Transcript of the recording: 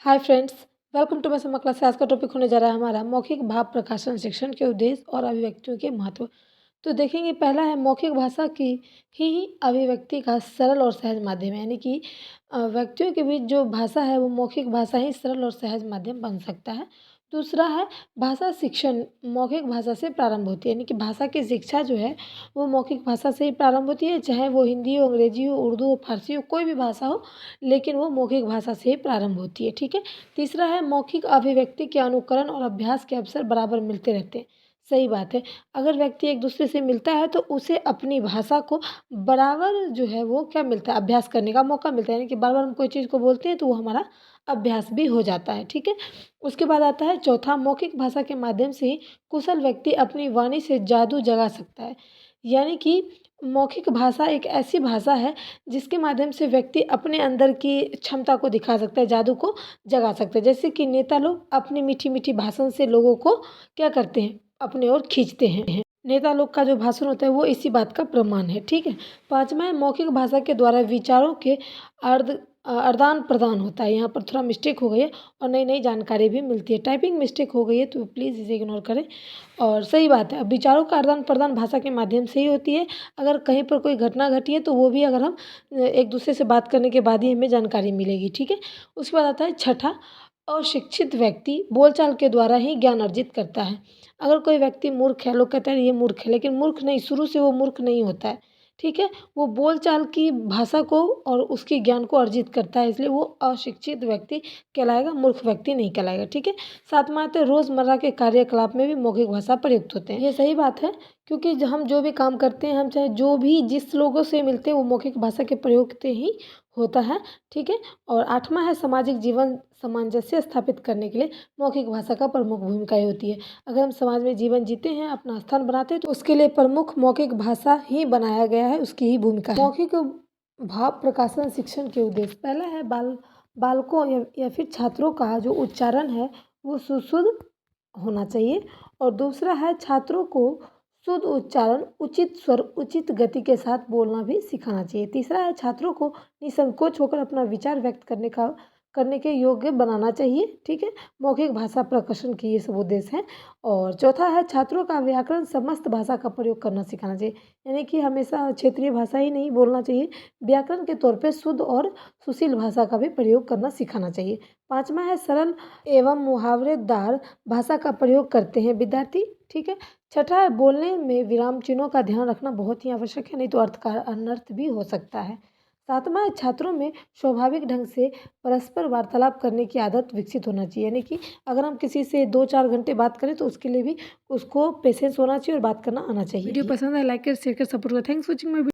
Hi friends, welcome to my summer class. आज का topic होने जा रहा है हमारा मौखिक भाव प्रकाशन शिक्षण के उद्देश्य और अभिव्यक्तियों के महत्व। तो देखेंगे, पहला है मौखिक भाषा की ही अभिव्यक्ति का सरल और सहज माध्यम है, यानी कि व्यक्तियों के बीच जो भाषा है वो मौखिक भाषा ही सरल और सहज माध्यम बन सकता है। दूसरा है भाषा शिक्षण मौखिक भाषा से प्रारंभ होती है, यानी कि भाषा की शिक्षा जो है वो मौखिक भाषा से ही प्रारंभ होती है, चाहे वो हिंदी हो, अंग्रेजी हो, उर्दू हो, फारसी हो, कोई भी भाषा हो, लेकिन वो मौखिक भाषा से ही प्रारंभ होती है। ठीक है। तीसरा है मौखिक अभिव्यक्ति के अनुकरण और अभ्यास के अवसर बराबर मिलते रहते हैं। सही बात है। अगर व्यक्ति एक दूसरे से मिलता है तो उसे अपनी भाषा को बराबर जो है वो क्या मिलता है, अभ्यास करने का मौका मिलता है, यानी कि बार बार हम कोई चीज़ को बोलते हैं तो वो हमारा अभ्यास भी हो जाता है। ठीक है। उसके बाद आता है चौथा, मौखिक भाषा के माध्यम से ही कुशल व्यक्ति अपनी वाणी से जादू जगा सकता है, यानी कि मौखिक भाषा एक ऐसी भाषा है जिसके माध्यम से व्यक्ति अपने अंदर की क्षमता को दिखा सकता है, जादू को जगा सकता है। जैसे कि नेता लोग अपनी मीठी मीठी भाषण से लोगों को क्या करते हैं, अपनी ओर खींचते हैं। नेता लोग का जो भाषण होता है वो इसी बात का प्रमाण है। ठीक है। पांचवा है मौखिक भाषा के द्वारा विचारों के अर्ध आदान प्रदान होता है। यहाँ पर थोड़ा मिस्टेक हो गई है और नई नई जानकारी भी मिलती है। टाइपिंग मिस्टेक हो गई है तो प्लीज़ इसे इग्नोर करें। और सही बात है, अब विचारों का आदान प्रदान भाषा के माध्यम से ही होती है। अगर कहीं पर कोई घटना घटी है तो वो भी अगर हम एक दूसरे से बात करने के बाद ही हमें जानकारी मिलेगी। ठीक है। उसके बाद आता है छठा, अशिक्षित व्यक्ति बोलचाल के द्वारा ही ज्ञान अर्जित करता है। अगर कोई व्यक्ति मूर्ख है, लोग कहते हैं ये मूर्ख है, लेकिन मूर्ख नहीं, शुरू से वो मूर्ख नहीं होता है। ठीक है। वो बोलचाल की भाषा को और उसके ज्ञान को अर्जित करता है, इसलिए वो अशिक्षित व्यक्ति कहलाएगा, मूर्ख व्यक्ति नहीं कहलाएगा। ठीक है। सातवां आते हैं रोज़मर्रा के कार्यकलाप में भी मौखिक भाषा प्रयुक्त होते हैं। ये सही बात है, क्योंकि हम जो भी काम करते हैं, हम चाहे जो भी जिस लोगों से मिलते हैं वो मौखिक भाषा के प्रयोग से ही होता है। ठीक है। और आठवां है सामाजिक जीवन सामंजस्य स्थापित करने के लिए मौखिक भाषा का प्रमुख भूमिकाएं होती है। अगर हम समाज में जीवन जीते हैं, अपना स्थान बनाते हैं, तो उसके लिए प्रमुख मौखिक भाषा ही बनाया गया है, उसकी ही भूमिका है। मौखिक भाव प्रकाशन शिक्षण के उद्देश्य, पहला है बालकों या फिर छात्रों का जो उच्चारण है वो सुशुद्ध होना चाहिए। और दूसरा है छात्रों को शुद्ध उच्चारण, उचित स्वर, उचित गति के साथ बोलना भी सिखाना चाहिए। तीसरा है छात्रों को निसंकोच होकर अपना विचार व्यक्त करने के योग्य बनाना चाहिए। ठीक है। मौखिक भाषा प्रकर्षण की ये सब उद्देश्य हैं। और चौथा है छात्रों का व्याकरण समस्त भाषा का प्रयोग करना सिखाना चाहिए, यानी कि हमेशा क्षेत्रीय भाषा ही नहीं बोलना चाहिए, व्याकरण के तौर पे शुद्ध और सुशील भाषा का भी प्रयोग करना सिखाना चाहिए। पाँचवा है सरल एवं मुहावरेदार भाषा का प्रयोग करते हैं विद्यार्थी। ठीक है। छठा है बोलने में विराम चिन्हों का ध्यान रखना बहुत ही आवश्यक है, नहीं तो अर्थ का अनर्थ भी हो सकता है। सातवां है छात्रों में स्वाभाविक ढंग से परस्पर वार्तालाप करने की आदत विकसित होना चाहिए, यानी कि अगर हम किसी से 2-4 घंटे बात करें तो उसके लिए भी उसको पेशेंस होना चाहिए और बात करना आना चाहिए। वीडियो पसंद है लाइक कर, शेयर कर, सपोर्ट कर। Thanks for watching my